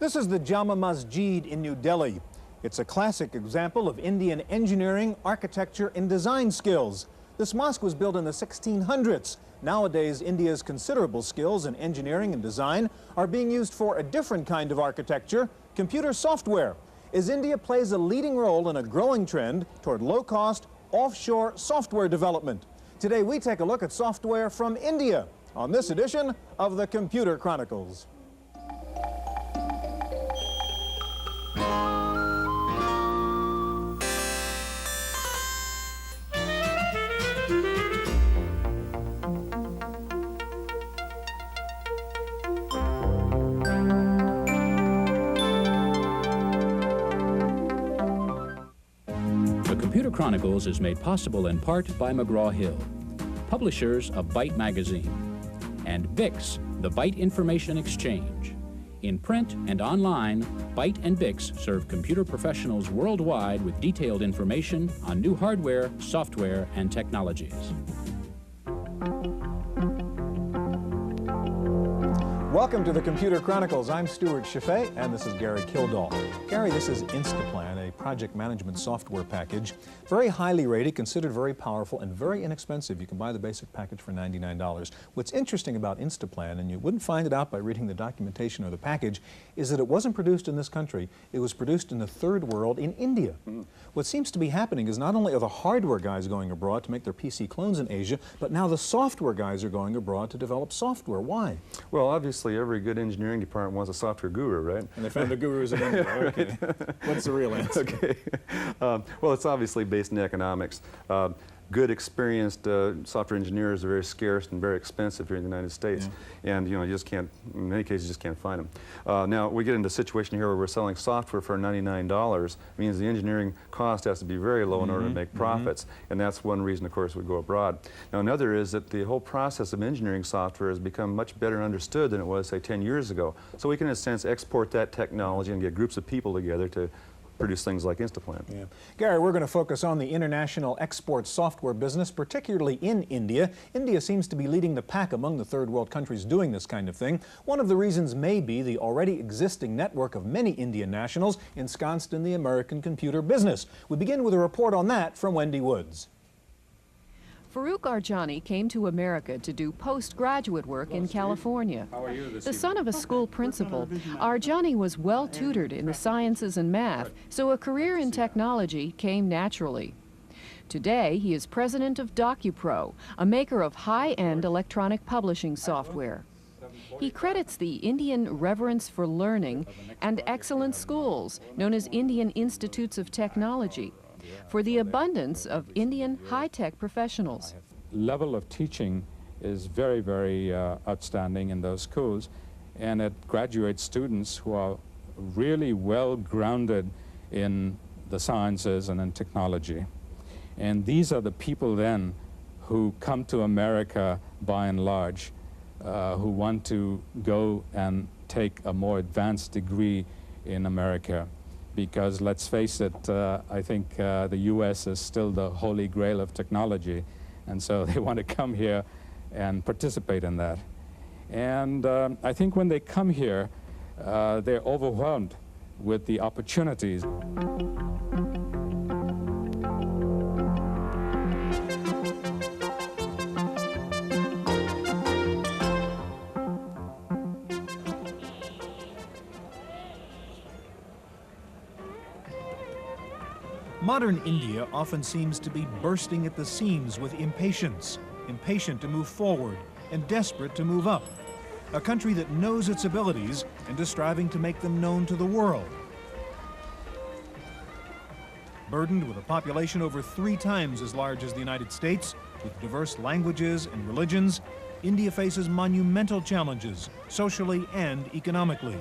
This is the Jama Masjid in New Delhi. It's a classic example of Indian engineering, architecture, and design skills. This mosque was built in the 1600s. Nowadays, India's considerable skills in engineering and design are being used for a different kind of architecture, computer software, as India plays a leading role in a growing trend toward low-cost, offshore software development. Today, we take a look at software from India on this edition of the Computer Chronicles. The Computer Chronicles is made possible in part by McGraw-Hill, publishers of Byte magazine, and BIX, the Byte Information Exchange. In print and online, Byte and BIX serve computer professionals worldwide with detailed information on new hardware, software, and technologies. Welcome to the Computer Chronicles. I'm Stewart Cheifet, and this is Gary Kildall. Gary, this is Instaplan, a project management software package. Very highly rated, considered very powerful, and very inexpensive. You can buy the basic package for $99. What's interesting about Instaplan, and you wouldn't find it out by reading the documentation or the package, is that it wasn't produced in this country. It was produced in the third world in India. What seems to be happening is not only are the hardware guys going abroad to make their PC clones in Asia, but now the software guys are going abroad to develop software. Why? Well, obviously, every good engineering department wants a software guru, right? And they found the gurus in India. Okay. What's the real answer? Okay. Well, it's obviously based in economics. Good, experienced software engineers are very scarce and very expensive here in the United States. Yeah. And, you know, you just can't, in many cases, you just can't find them. Now, we get into a situation here where we're selling software for $99. It means the engineering cost has to be very low in order to make profits. And that's one reason, of course, we go abroad. Now, another is that the whole process of engineering software has become much better understood than it was, say, 10 years ago. So we can, in a sense, export that technology and get groups of people together to produce things like Instaplan. Yeah. Gary, we're going to focus on the international export software business, particularly in India. India seems to be leading the pack among the third world countries doing this kind of thing. One of the reasons may be the already existing network of many Indian nationals ensconced in the American computer business. We begin with a report on that from Wendy Woods. Farouk Arjani came to America to do postgraduate work in California. The son of a school principal, Arjani was well tutored in the sciences and math, so a career in technology came naturally. Today, he is president of DocuPro, a maker of high-end electronic publishing software. He credits the Indian Reverence for Learning and excellent schools, known as Indian Institutes of Technology, for the abundance of Indian high-tech professionals. Level of teaching is very, very outstanding in those schools, and it graduates students who are really well grounded in the sciences and in technology. And these are the people then who come to America by and large, who want to go and take a more advanced degree in America. Because let's face it, I think the U.S. is still the holy grail of technology, and so they want to come here and participate in that. And I think when they come here, they're overwhelmed with the opportunities. Modern India often seems to be bursting at the seams with impatience, impatient to move forward and desperate to move up. A country that knows its abilities and is striving to make them known to the world. Burdened with a population over 3 times as large as the United States, with diverse languages and religions, India faces monumental challenges, socially and economically.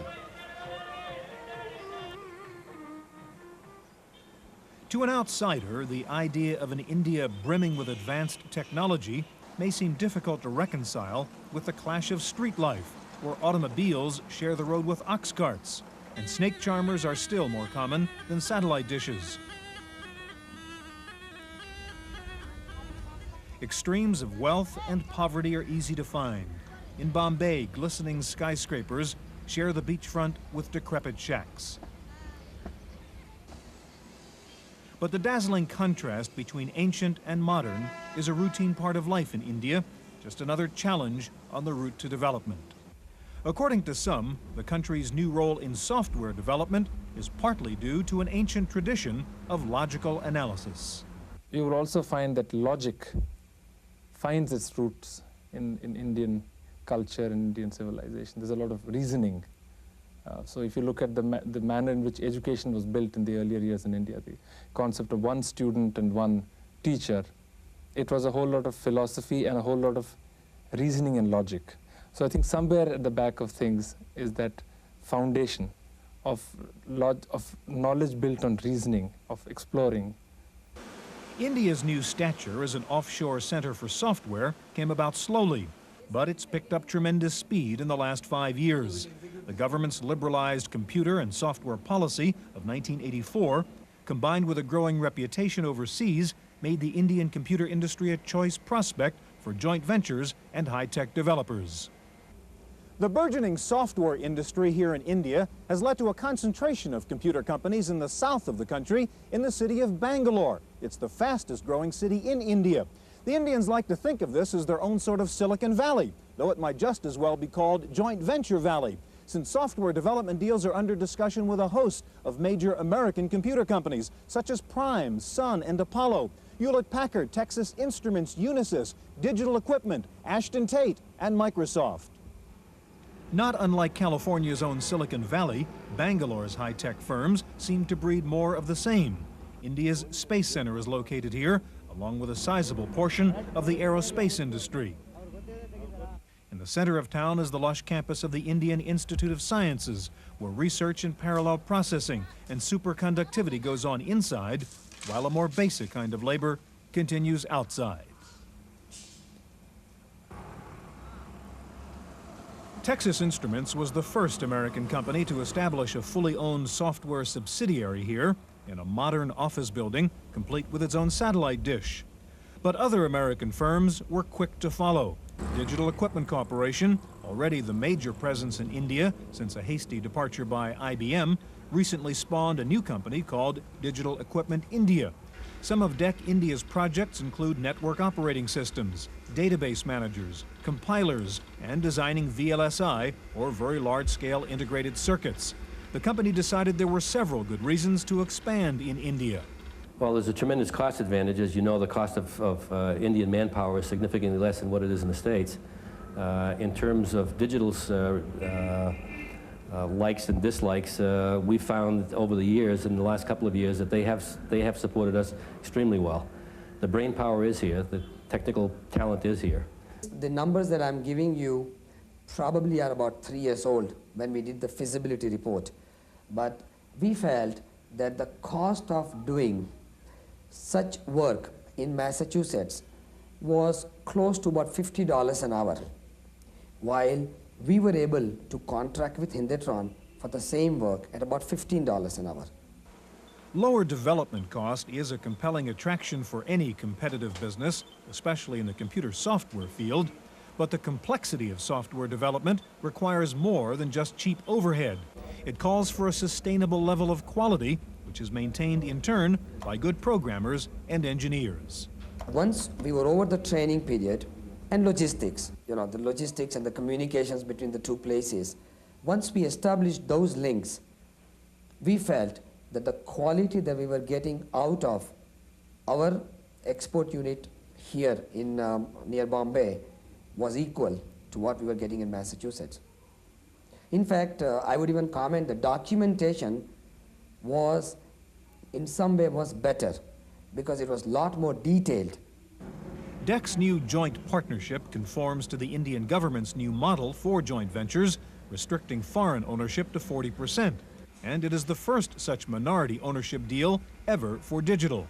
To an outsider, the idea of an India brimming with advanced technology may seem difficult to reconcile with the clash of street life, where automobiles share the road with ox carts, and snake charmers are still more common than satellite dishes. Extremes of wealth and poverty are easy to find. In Bombay, glistening skyscrapers share the beachfront with decrepit shacks. But the dazzling contrast between ancient and modern is a routine part of life in India, just another challenge on the route to development. According to some, the country's new role in software development is partly due to an ancient tradition of logical analysis. You will also find that logic finds its roots in Indian culture and Indian civilization. There's a lot of reasoning. So if you look at the manner in which education was built in the earlier years in India, the concept of one student and one teacher, it was a whole lot of philosophy and a whole lot of reasoning and logic. So I think somewhere at the back of things is that foundation of knowledge built on reasoning, of exploring. India's new stature as an offshore center for software came about slowly, but it's picked up tremendous speed in the last 5 years. The government's liberalized computer and software policy of 1984, combined with a growing reputation overseas, made the Indian computer industry a choice prospect for joint ventures and high-tech developers. The burgeoning software industry here in India has led to a concentration of computer companies in the south of the country in the city of Bangalore. It's the fastest growing city in India. The Indians like to think of this as their own sort of Silicon Valley, though it might just as well be called Joint Venture Valley, since software development deals are under discussion with a host of major American computer companies, such as Prime, Sun, and Apollo, Hewlett-Packard, Texas Instruments, Unisys, Digital Equipment, Ashton Tate, and Microsoft. Not unlike California's own Silicon Valley, Bangalore's high-tech firms seem to breed more of the same. India's Space Center is located here, along with a sizable portion of the aerospace industry. In the center of town is the lush campus of the Indian Institute of Sciences, where research in parallel processing and superconductivity goes on inside, while a more basic kind of labor continues outside. Texas Instruments was the first American company to establish a fully owned software subsidiary here in a modern office building, complete with its own satellite dish. But other American firms were quick to follow. Digital Equipment Corporation, already the major presence in India since a hasty departure by IBM, recently spawned a new company called Digital Equipment India. Some of DEC India's projects include network operating systems, database managers, compilers, and designing VLSI, or very large-scale integrated circuits. The company decided there were several good reasons to expand in India. Well, there's a tremendous cost advantage. As you know, the cost of Indian manpower is significantly less than what it is in the States. In terms of Digital's likes and dislikes, we found over the years, in the last couple of years, that they have supported us extremely well. The brain power is here, the technical talent is here. The numbers that I'm giving you probably are about 3 years old when we did the feasibility report. But we felt that the cost of doing such work in Massachusetts was close to about $50 an hour, while we were able to contract with Hindetron for the same work at about $15 an hour. Lower development cost is a compelling attraction for any competitive business, especially in the computer software field, but the complexity of software development requires more than just cheap overhead. It calls for a sustainable level of quality, which is maintained in turn by good programmers and engineers. Once we were over the training period and logistics, the logistics and the communications between the two places, once we established those links, we felt that the quality that we were getting out of our export unit here in near Bombay was equal to what we were getting in Massachusetts. In fact, I would even comment the documentation was in some way was better because it was a lot more detailed. DEC's new joint partnership conforms to the Indian government's new model for joint ventures, restricting foreign ownership to 40%. And it is the first such minority ownership deal ever for Digital.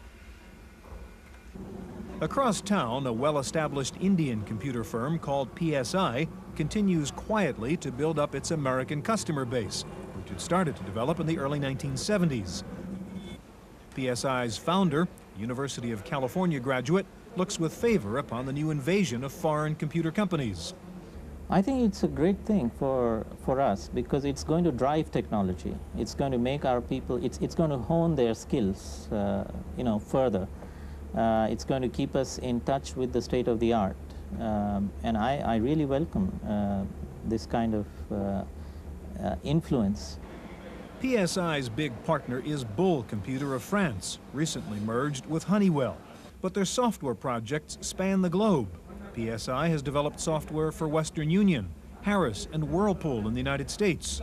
Across town, a well-established Indian computer firm called PSI continues quietly to build up its American customer base, which it started to develop in the early 1970s. PSI's founder, University of California graduate, looks with favor upon the new invasion of foreign computer companies. I think it's a great thing for us because it's going to drive technology. It's going to make our people, it's going to hone their skills, further. It's going to keep us in touch with the state of the art. And I really welcome this kind of influence. PSI's big partner is Bull Computer of France, recently merged with Honeywell. But their software projects span the globe. PSI has developed software for Western Union, Harris, and Whirlpool in the United States.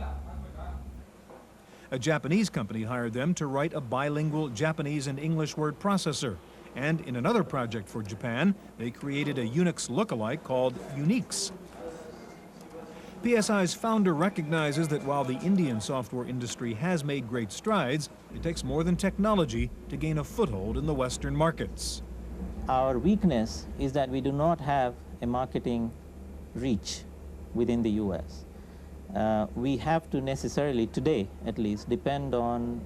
A Japanese company hired them to write a bilingual Japanese and English word processor. And in another project for Japan, they created a Unix lookalike called Unix. PSI's founder recognizes that while the Indian software industry has made great strides, it takes more than technology to gain a foothold in the Western markets. Our weakness is that we do not have a marketing reach within the US. We have to necessarily, today at least, depend on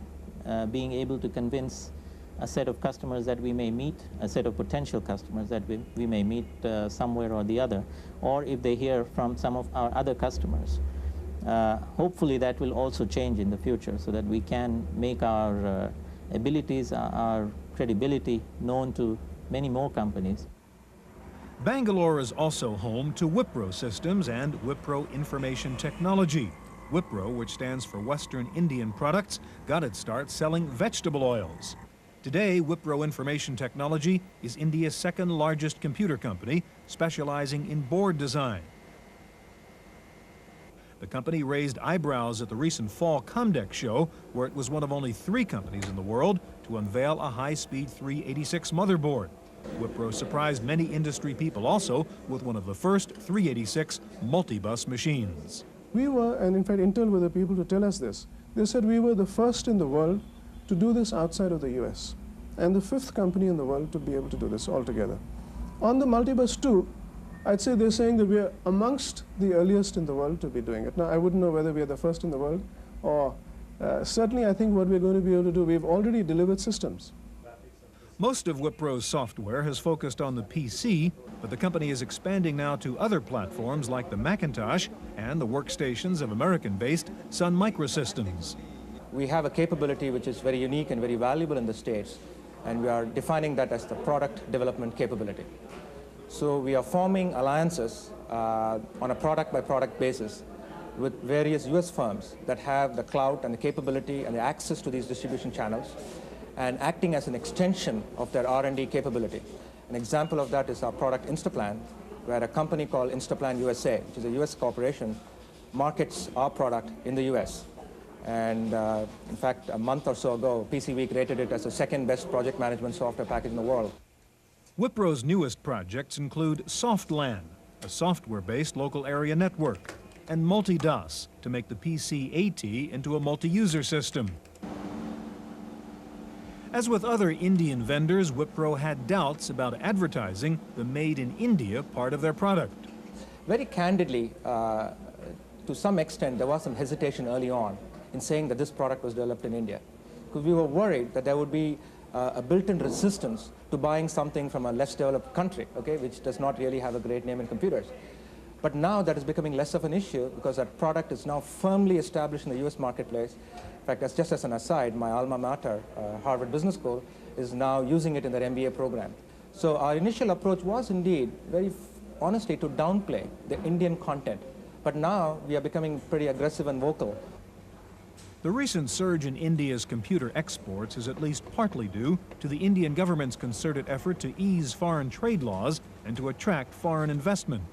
being able to convince a set of customers that we may meet, a set of potential customers that we may meet somewhere or the other, or if they hear from some of our other customers. Hopefully that will also change in the future so that we can make our abilities, our credibility known to many more companies. Bangalore is also home to Wipro Systems and Wipro Information Technology. Wipro, which stands for Western Indian Products, got its start selling vegetable oils. Today, Wipro Information Technology is India's second largest computer company, specializing in board design. The company raised eyebrows at the recent Fall Comdex show, where it was one of only 3 companies in the world to unveil a high-speed 386 motherboard. Wipro surprised many industry people also with one of the first 386 multi-bus machines. We were, and in fact Intel were the people to tell us this. They said we were the first in the world to do this outside of the US, and the 5th company in the world to be able to do this altogether. On the multibus 2, I'd say they're saying that we are amongst the earliest in the world to be doing it. Now, I wouldn't know whether we are the first in the world, or certainly I think what we're going to be able to do, we've already delivered systems. Most of Wipro's software has focused on the PC, but the company is expanding now to other platforms like the Macintosh and the workstations of American-based Sun Microsystems. We have a capability which is very unique and very valuable in the States, and we are defining that as the product development capability. So we are forming alliances on a product-by-product basis with various US firms that have the clout and the capability and the access to these distribution channels, and acting as an extension of their R&D capability. An example of that is our product Instaplan, where a company called Instaplan USA, which is a US corporation, markets our product in the US. And in fact, a month or so ago, PC Week rated it as the 2nd best project management software package in the world. Wipro's newest projects include SoftLAN, a software-based local area network, and Multi-DOS to make the PC-AT into a multi-user system. As with other Indian vendors, Wipro had doubts about advertising the Made in India part of their product. Very candidly, to some extent, there was some hesitation early on in saying that this product was developed in India, because we were worried that there would be a built-in resistance to buying something from a less developed country, okay, which does not really have a great name in computers. But now that is becoming less of an issue because that product is now firmly established in the US marketplace. In fact, just as an aside, my alma mater, Harvard Business School, is now using it in their MBA program. So our initial approach was indeed, very honestly, to downplay the Indian content. But now we are becoming pretty aggressive and vocal. The recent surge in India's computer exports is at least partly due to the Indian government's concerted effort to ease foreign trade laws and to attract foreign investment.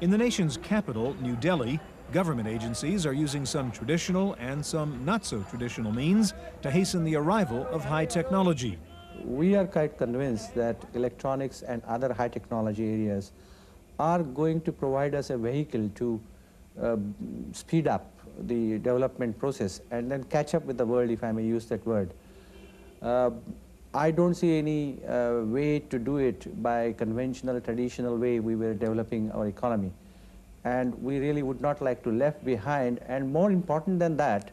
In the nation's capital, New Delhi, government agencies are using some traditional and some not-so-traditional means to hasten the arrival of high technology. We are quite convinced that electronics and other high technology areas are going to provide us a vehicle to speed up the development process and then catch up with the world, if I may use that word. I don't see any way to do it by conventional, traditional way we were developing our economy. And we really would not like to left behind, and more important than that,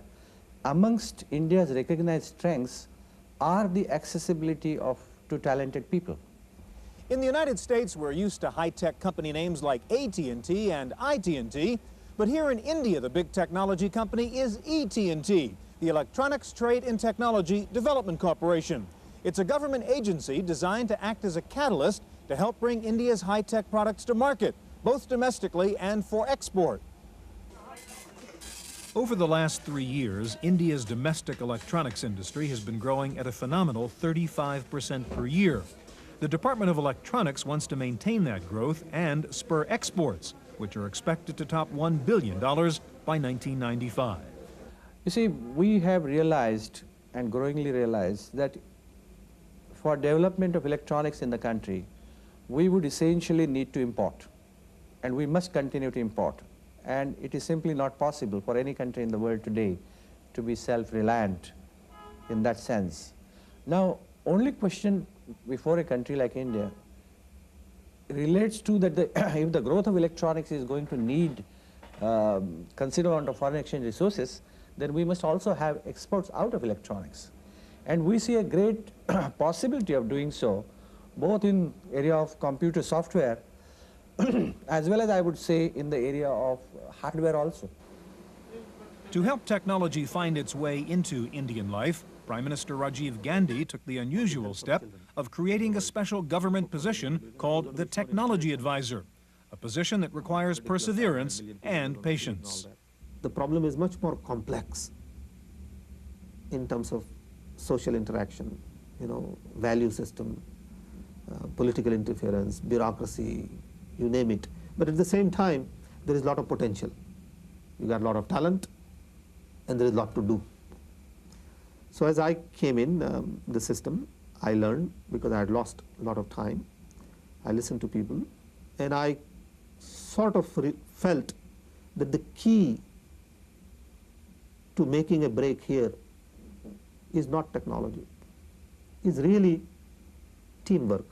amongst India's recognized strengths are the accessibility to talented people. In the United States, we're used to high-tech company names like AT&T and IT&T, but here in India, the big technology company is ET&T, the Electronics Trade and Technology Development Corporation. It's a government agency designed to act as a catalyst to help bring India's high-tech products to market, both domestically and for export. Over the last 3 years, India's domestic electronics industry has been growing at a phenomenal 35% per year. The Department of Electronics wants to maintain that growth and spur exports, which are expected to top $1 billion by 1995. You see, we have realized and growingly realized that for development of electronics in the country, we would essentially need to import, and we must continue to import. And it is simply not possible for any country in the world today to be self-reliant in that sense. Now, only question before a country like India relates to that if the growth of electronics is going to need considerable amount of foreign exchange resources, then we must also have exports out of electronics. And we see a great possibility of doing so, both in area of computer software, as well as I would say in the area of hardware also. To help technology find its way into Indian life, Prime Minister Rajiv Gandhi took the unusual step of creating a special government position called the Technology Advisor, a position that requires perseverance and patience. The problem is much more complex in terms of social interaction, value system, political interference, bureaucracy, you name it. But at the same time, there is a lot of potential. You got a lot of talent, and there is a lot to do. So as I came in the system, I learned because I had lost a lot of time. I listened to people, and I sort of felt that the key to making a break here is not technology, is really teamwork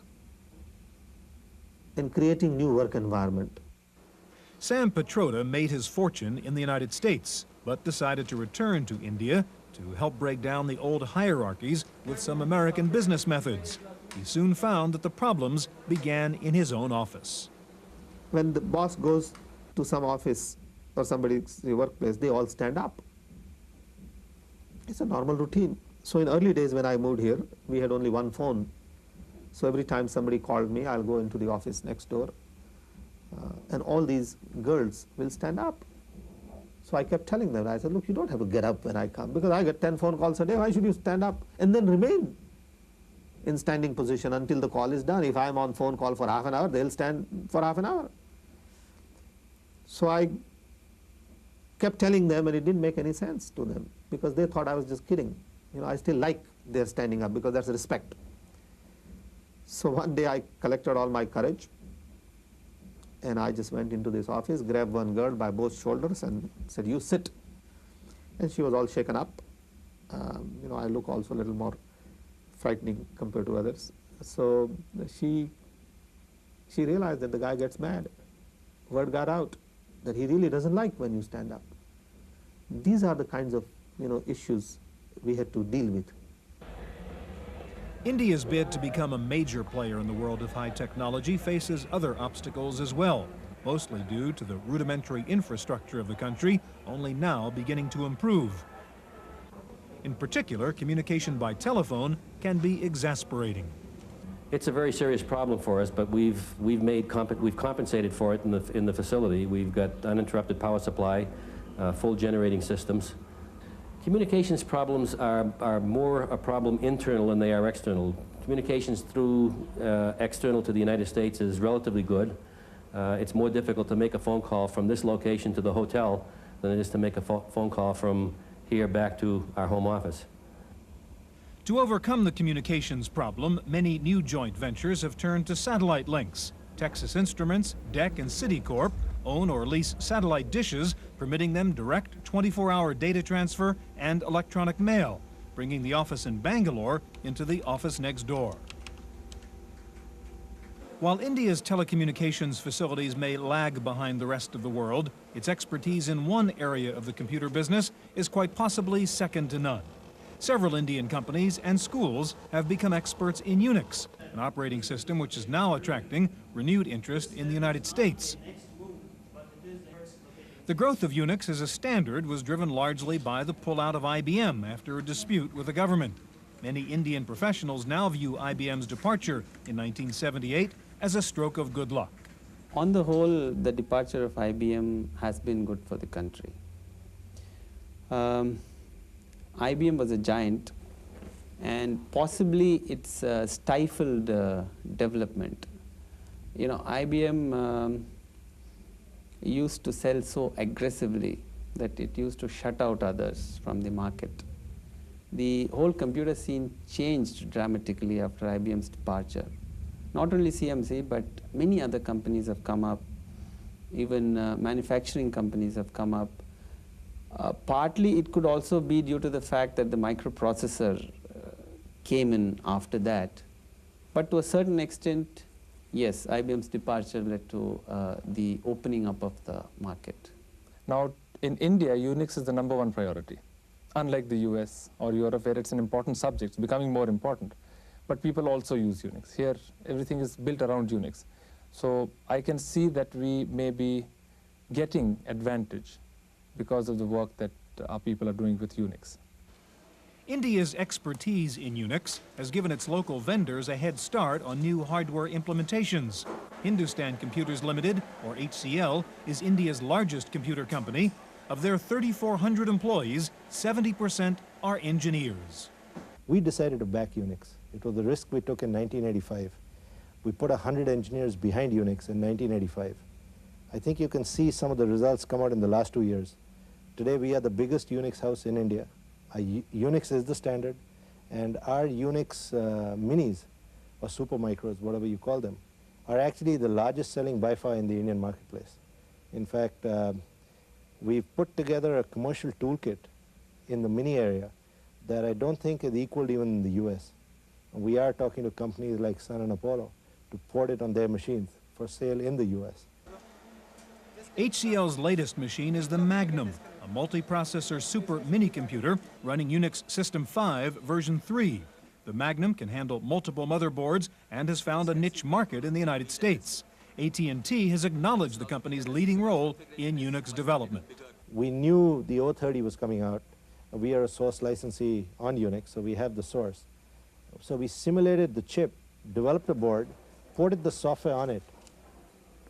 and creating new work environment. Sam Petroda made his fortune in the United States, but decided to return to India to help break down the old hierarchies with some American business methods. He soon found that the problems began in his own office. When the boss goes to some office or somebody's workplace, they all stand up. It's a normal routine. So in early days when I moved here, we had only one phone. So every time somebody called me, I'll go into the office next door, and all these girls will stand up. So I kept telling them, I said, look, you don't have to get up when I come, because I get 10 phone calls a day. Why should you stand up and then remain in standing position until the call is done? If I'm on phone call for half an hour, they'll stand for half an hour. So I kept telling them, and it didn't make any sense to them, because they thought I was just kidding. I still like their standing up, because that's respect. So one day I collected all my courage, and I just went into this office, grabbed one girl by both shoulders and said, you sit. And she was all shaken up. I look also a little more frightening compared to others. So she realized that the guy gets mad. Word got out that he really doesn't like when you stand up. These are the kinds of issues we had to deal with. India's bid to become a major player in the world of high technology faces other obstacles as well, mostly due to the rudimentary infrastructure of the country, only now beginning to improve. In particular, communication by telephone can be exasperating. It's a very serious problem for us, but we've compensated for it in the facility. We've got uninterrupted power supply, full generating systems. Communications problems are more a problem internal than they are external. Communications through external to the United States is relatively good. It's more difficult to make a phone call from this location to the hotel than it is to make a phone call from here back to our home office. To overcome the communications problem, many new joint ventures have turned to satellite links. Texas Instruments, DEC, and Citicorp own or lease satellite dishes, permitting them direct 24-hour data transfer and electronic mail, bringing the office in Bangalore into the office next door. While India's telecommunications facilities may lag behind the rest of the world, its expertise in one area of the computer business is quite possibly second to none. Several Indian companies and schools have become experts in Unix, an operating system which is now attracting renewed interest in the United States. The growth of Unix as a standard was driven largely by the pullout of IBM after a dispute with the government. Many Indian professionals now view IBM's departure in 1978 as a stroke of good luck. On the whole, the departure of IBM has been good for the country. IBM was a giant, and possibly it's stifled development. You know, IBM used to sell so aggressively that it used to shut out others from the market. The whole computer scene changed dramatically after IBM's departure. Not only CMC, but many other companies have come up. Even manufacturing companies have come up. Partly it could also be due to the fact that the microprocessor came in after that. But to a certain extent, yes, IBM's departure led to the opening up of the market. Now, in India, Unix is the #1 priority. Unlike the US or Europe, where it's an important subject, it's becoming more important. But people also use Unix. Here, everything is built around Unix. So I can see that we may be getting advantage because of the work that our people are doing with Unix. India's expertise in Unix has given its local vendors a head start on new hardware implementations. Hindustan Computers Limited, or HCL, is India's largest computer company. Of their 3,400 employees, 70% are engineers. We decided to back Unix. It was the risk we took in 1985. We put 100 engineers behind Unix in 1985. I think you can see some of the results come out in the last 2 years. Today we are the biggest Unix house in India. Unix is the standard, and our Unix minis, or super micros, whatever you call them, are actually the largest selling by far in the Indian marketplace. In fact, we've put together a commercial toolkit in the mini area that I don't think is equaled even in the US. We are talking to companies like Sun and Apollo to port it on their machines for sale in the US. HCL's latest machine is the Magnum, a multi-processor super mini computer running Unix System 5 version 3. The Magnum can handle multiple motherboards and has found a niche market in the United States. AT&T has acknowledged the company's leading role in Unix development. We knew the 030 was coming out. We are a source licensee on Unix, so we have the source. So we simulated the chip, developed a board, ported the software on it,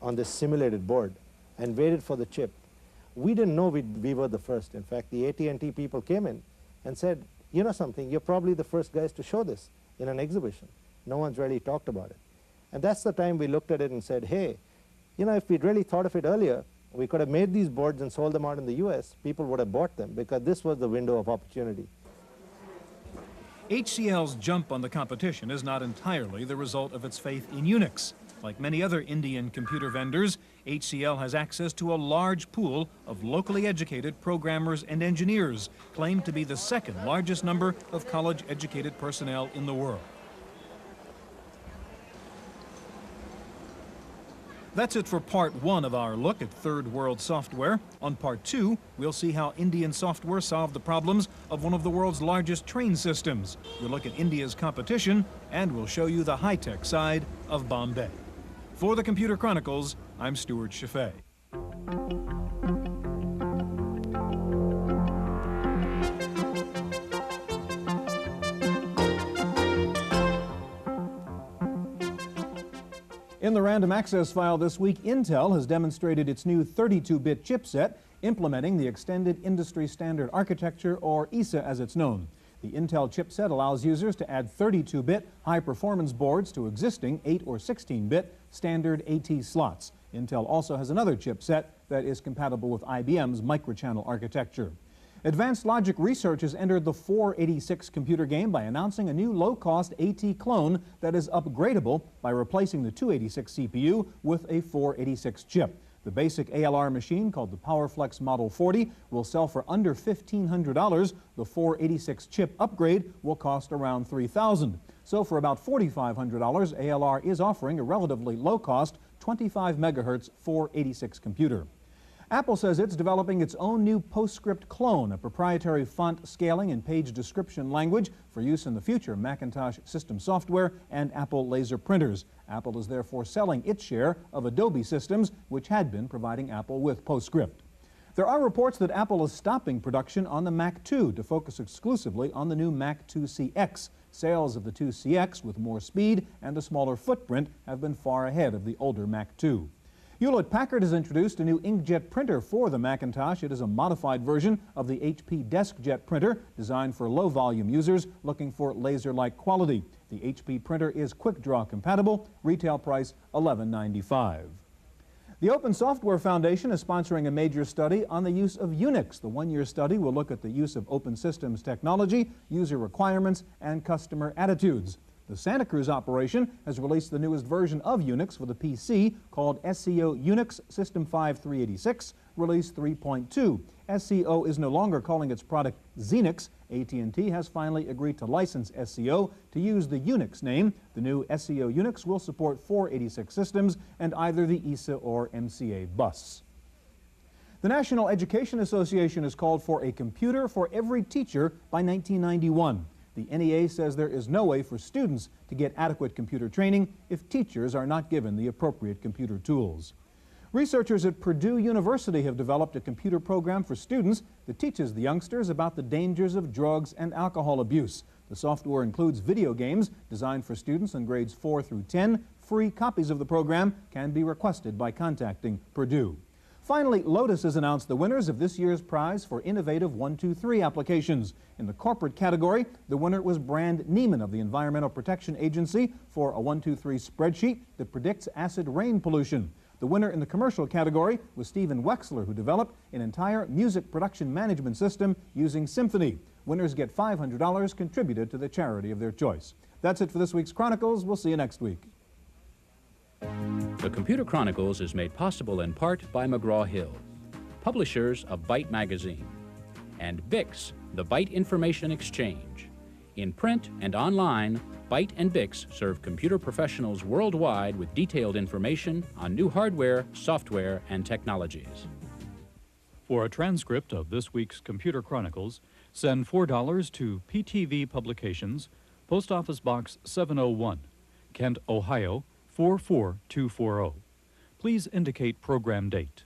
on this simulated board, and waited for the chip. We didn't know we were the first. In fact, the AT&T people came in and said, you know something, you're probably the first guys to show this in an exhibition. No one's really talked about it. And that's the time we looked at it and said, hey, you know, if we'd really thought of it earlier, we could have made these boards and sold them out in the US. People would have bought them because this was the window of opportunity. HCL's jump on the competition is not entirely the result of its faith in Unix. Like many other Indian computer vendors, HCL has access to a large pool of locally educated programmers and engineers, claimed to be the second largest number of college-educated personnel in the world. That's it for part one of our look at third world software. On part two, we'll see how Indian software solved the problems of one of the world's largest train systems. We'll look at India's competition, and we'll show you the high-tech side of Bombay. For the Computer Chronicles, I'm Stewart Cheifet. In the random access file this week, Intel has demonstrated its new 32-bit chipset, implementing the Extended Industry Standard Architecture, or EISA as it's known. The Intel chipset allows users to add 32-bit high-performance boards to existing 8 or 16-bit standard AT slots. Intel also has another chipset that is compatible with IBM's microchannel architecture. Advanced Logic Research has entered the 486 computer game by announcing a new low-cost AT clone that is upgradable by replacing the 286 CPU with a 486 chip. The basic ALR machine, called the PowerFlex Model 40, will sell for under $1,500. The 486 chip upgrade will cost around $3,000. So for about $4,500, ALR is offering a relatively low-cost 25 megahertz 486 computer. Apple says it's developing its own new PostScript clone, a proprietary font scaling and page description language for use in the future Macintosh system software and Apple laser printers. Apple is therefore selling its share of Adobe Systems, which had been providing Apple with PostScript. There are reports that Apple is stopping production on the Mac 2 to focus exclusively on the new Mac 2 CX. Sales of the 2 CX with more speed and a smaller footprint have been far ahead of the older Mac 2. Hewlett-Packard has introduced a new inkjet printer for the Macintosh. It is a modified version of the HP DeskJet printer designed for low-volume users looking for laser-like quality. The HP printer is QuickDraw compatible, retail price $11.95. The Open Software Foundation is sponsoring a major study on the use of Unix. The one-year study will look at the use of open systems technology, user requirements, and customer attitudes. The Santa Cruz operation has released the newest version of Unix for the PC called SCO Unix System 5386, Release 3.2. SCO is no longer calling its product Xenix. AT&T has finally agreed to license SCO to use the Unix name. The new SCO Unix will support 486 systems and either the ESA or MCA bus. The National Education Association has called for a computer for every teacher by 1991. The NEA says there is no way for students to get adequate computer training if teachers are not given the appropriate computer tools. Researchers at Purdue University have developed a computer program for students that teaches the youngsters about the dangers of drugs and alcohol abuse. The software includes video games designed for students in grades 4 through 10. Free copies of the program can be requested by contacting Purdue. Finally, Lotus has announced the winners of this year's prize for innovative 1-2-3 applications. In the corporate category, the winner was Brand Neiman of the Environmental Protection Agency for a 1-2-3 spreadsheet that predicts acid rain pollution. The winner in the commercial category was Stephen Wexler, who developed an entire music production management system using Symphony. Winners get $500 contributed to the charity of their choice. That's it for this week's Chronicles. We'll see you next week. The Computer Chronicles is made possible in part by McGraw-Hill, publishers of Byte magazine, and BIX, the Byte Information Exchange. In print and online, Byte and BIX serve computer professionals worldwide with detailed information on new hardware, software, and technologies. For a transcript of this week's Computer Chronicles, send $4 to PTV Publications, Post Office Box 701, Kent, Ohio 44240. Please indicate program date.